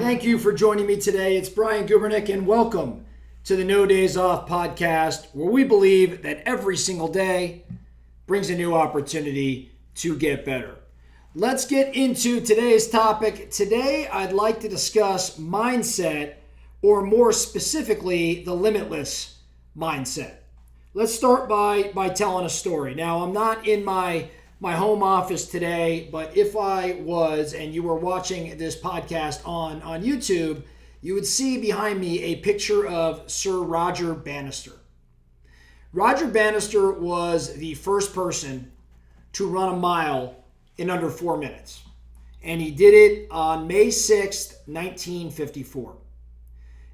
Thank you for joining me today. It's Brian Gubernick, and welcome to the No Days Off podcast, where we believe that every single day brings a new opportunity to get better. Let's get into today's topic. Today, I'd like to discuss mindset, or more specifically, the limitless mindset. Let's start by telling a story. Now, I'm not in my home office today, but if I was and you were watching this podcast on YouTube, you would see behind me a picture of Sir Roger Bannister. Roger Bannister was the first person to run a mile in under 4 minutes, and he did it on May 6th, 1954.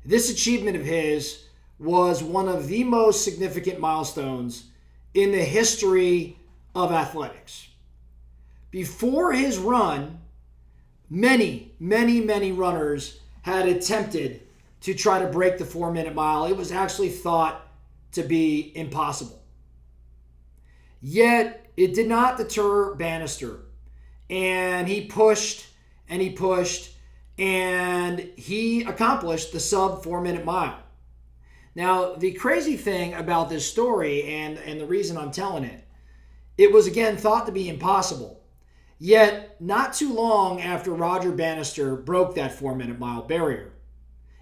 This achievement of his was one of the most significant milestones in the history of athletics. Before his run, many runners had attempted to try to break the 4-minute mile. It was actually thought to be impossible. Yet, it did not deter Bannister. And he pushed, and he accomplished the sub 4-minute mile. Now, the crazy thing about this story, and the reason I'm telling it, it was again thought to be impossible. Yet, not too long after Roger Bannister broke that 4-minute mile barrier,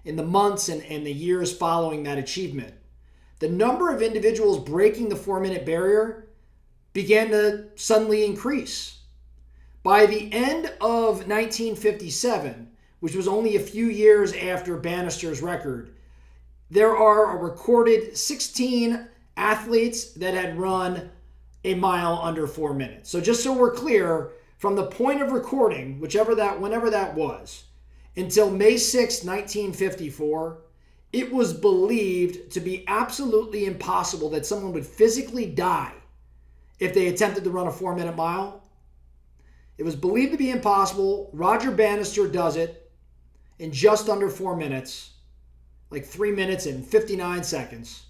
in the months and the years following that achievement, the number of individuals breaking the 4-minute barrier began to suddenly increase. By the end of 1957, which was only a few years after Bannister's record, there are a recorded 16 athletes that had run a mile under 4 minutes. So just so we're clear, from the point of recording, whenever that was, until May 6, 1954, it was believed to be absolutely impossible that someone would physically die if they attempted to run a 4-minute mile. It was believed to be impossible. Roger Bannister does it in just under 4 minutes, like 3 minutes and 59 seconds.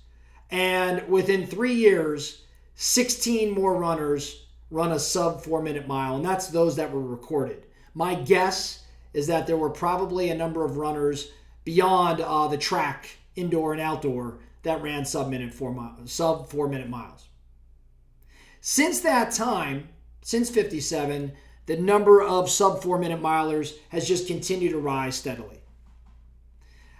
And within 3 years, 16 more runners run a sub 4-minute mile, and that's those that were recorded. My guess is that there were probably a number of runners beyond the track, indoor and outdoor, that ran sub 4-minute miles. Since that time, since 57, the number of sub 4-minute milers has just continued to rise steadily.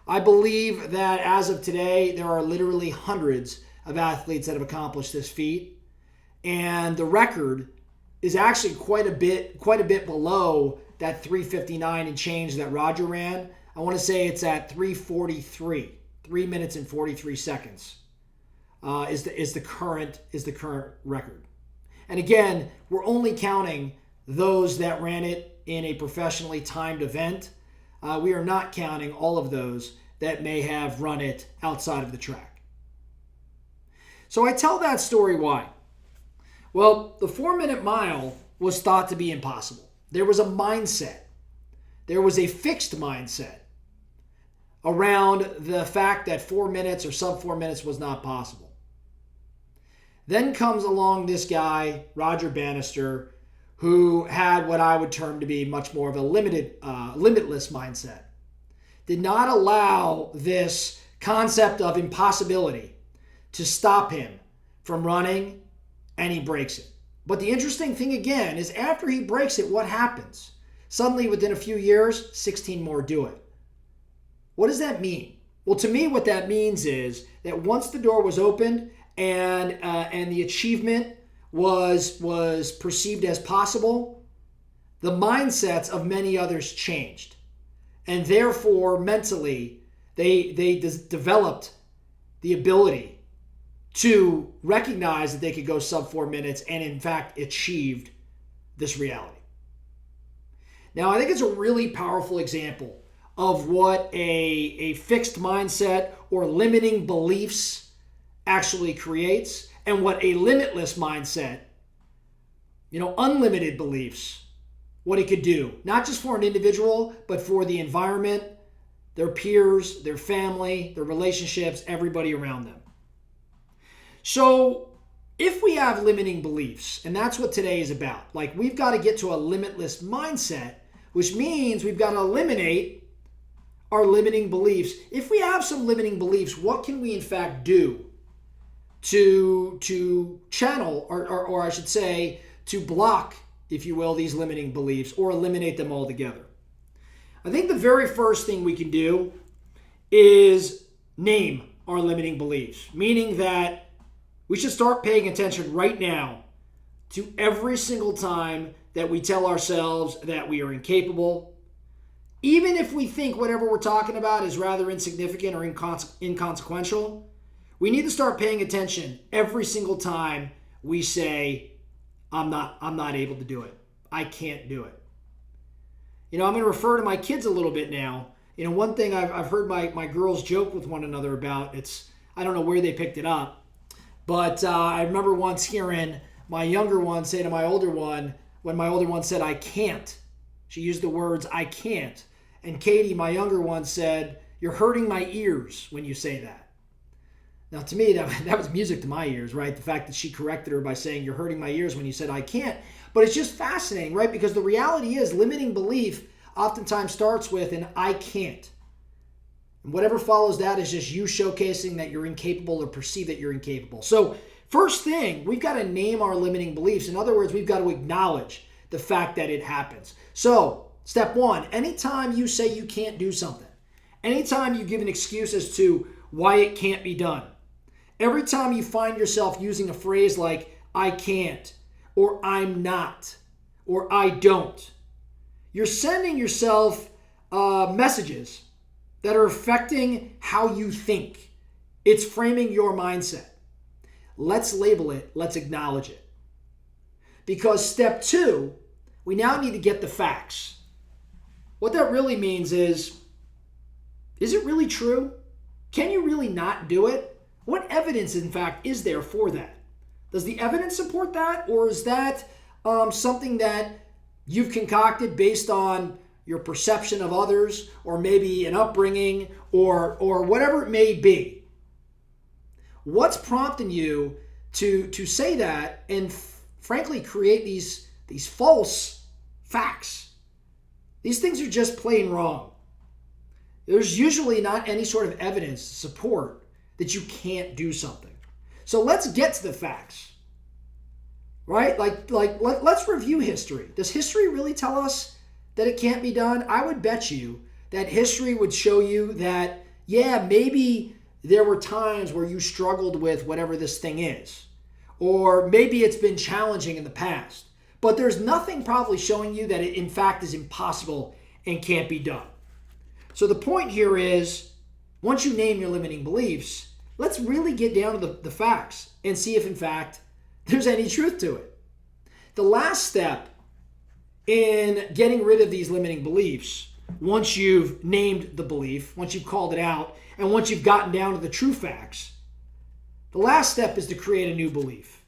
I believe that as of today, there are literally hundreds of athletes that have accomplished this feat. And the record is actually quite a bit below that 3:59 and change that Roger ran. I want to say it's at 3:43, 3 minutes and 43 seconds is the current record. And again, we're only counting those that ran it in a professionally timed event. We are not counting all of those that may have run it outside of the track. So I tell that story why? Well, the 4-minute mile was thought to be impossible. There was a mindset. There was a fixed mindset around the fact that 4 minutes or sub 4 minutes was not possible. Then comes along this guy, Roger Bannister, who had what I would term to be much more of a limitless mindset. Did not allow this concept of impossibility to stop him from running, and he breaks it. But the interesting thing again is after he breaks it, what happens? Suddenly within a few years, 16 more do it. What does that mean? Well, to me, what that means is that once the door was opened and the achievement was perceived as possible, the mindsets of many others changed. And therefore, mentally, they developed the ability to recognize that they could go sub 4 minutes and in fact achieved this reality. Now, I think it's a really powerful example of what a fixed mindset or limiting beliefs actually creates, and what a limitless mindset, unlimited beliefs, what it could do, not just for an individual, but for the environment, their peers, their family, their relationships, everybody around them. So if we have limiting beliefs, and that's what today is about, like we've got to get to a limitless mindset, which means we've got to eliminate our limiting beliefs. If we have some limiting beliefs, what can we in fact do to channel, or I should say, to block, if you will, these limiting beliefs or eliminate them altogether? I think the very first thing we can do is name our limiting beliefs, meaning that we should start paying attention right now to every single time that we tell ourselves that we are incapable. Even if we think whatever we're talking about is rather insignificant or inconsequential, we need to start paying attention every single time we say, I'm not able to do it. I can't do it. I'm going to refer to my kids a little bit now. One thing I've heard my girls joke with one another about, I don't know where they picked it up, but I remember once hearing my younger one say to my older one, when my older one said, I can't. She used the words, I can't. And Katie, my younger one, said, you're hurting my ears when you say that. Now, to me, that was music to my ears, right? The fact that she corrected her by saying, you're hurting my ears when you said, I can't. But it's just fascinating, right? Because the reality is limiting belief oftentimes starts with an I can't. And whatever follows that is just you showcasing that you're incapable or perceive that you're incapable. So first thing, we've got to name our limiting beliefs. In other words, we've got to acknowledge the fact that it happens. So step one, anytime you say you can't do something, anytime you give an excuse as to why it can't be done, every time you find yourself using a phrase like I can't, or I'm not, or I don't, you're sending yourself messages that are affecting how you think. It's framing your mindset. Let's label it. Let's acknowledge it. Because step two, we now need to get the facts. What that really means is it really true? Can you really not do it? What evidence, in fact, is there for that? Does the evidence support that? Or is that something that you've concocted based on your perception of others, or maybe an upbringing, or whatever it may be? What's prompting you to say that and frankly create these false facts? These things are just plain wrong. There's usually not any sort of evidence to support that you can't do something. So let's get to the facts, right? Let's review history. Does history really tell us that it can't be done? I would bet you that history would show you that, yeah, maybe there were times where you struggled with whatever this thing is, or maybe it's been challenging in the past, but there's nothing probably showing you that it in fact is impossible and can't be done. So the point here is, once you name your limiting beliefs, let's really get down to the facts and see if in fact there's any truth to it. The last step in getting rid of these limiting beliefs, once you've named the belief, once you've called it out, and once you've gotten down to the true facts, the last step is to create a new belief.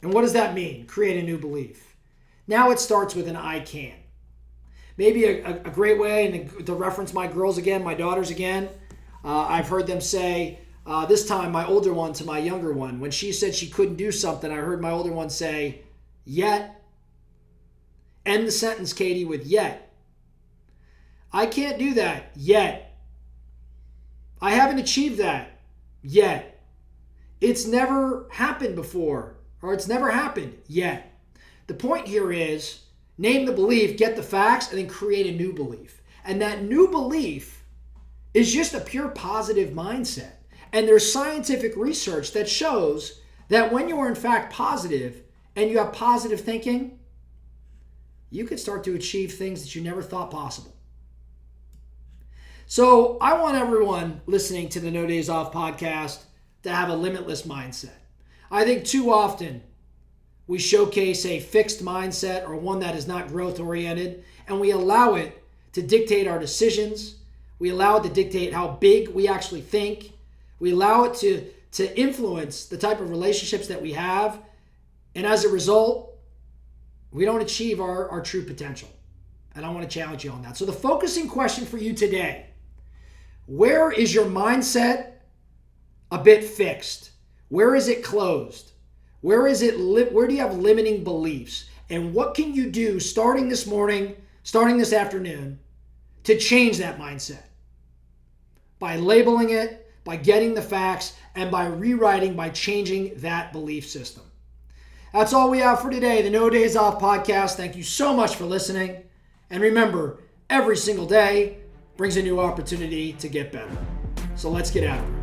And what does that mean, create a new belief? Now it starts with an I can. Maybe a great way, and to reference my girls again, my daughters again, I've heard them say, this time my older one to my younger one, when she said she couldn't do something, I heard my older one say, yet. End the sentence, Katie, with yet. I can't do that yet. I haven't achieved that yet. It's never happened before, or it's never happened yet. The point here is, name the belief, get the facts, and then create a new belief. And that new belief is just a pure positive mindset. And there's scientific research that shows that when you are in fact positive and you have positive thinking, you can start to achieve things that you never thought possible. So I want everyone listening to the No Days Off podcast to have a limitless mindset. I think too often we showcase a fixed mindset or one that is not growth oriented, and we allow it to dictate our decisions. We allow it to dictate how big we actually think. We allow it to influence the type of relationships that we have. And as a result, we don't achieve our true potential. And I want to challenge you on that. So the focusing question for you today, where is your mindset a bit fixed? Where is it closed? Where do you have limiting beliefs? And what can you do starting this morning, starting this afternoon, to change that mindset? by labeling it, by getting the facts, and by rewriting, by changing that belief system. That's all we have for today, the No Days Off podcast. Thank you so much for listening. And remember, every single day brings a new opportunity to get better. So let's get after it.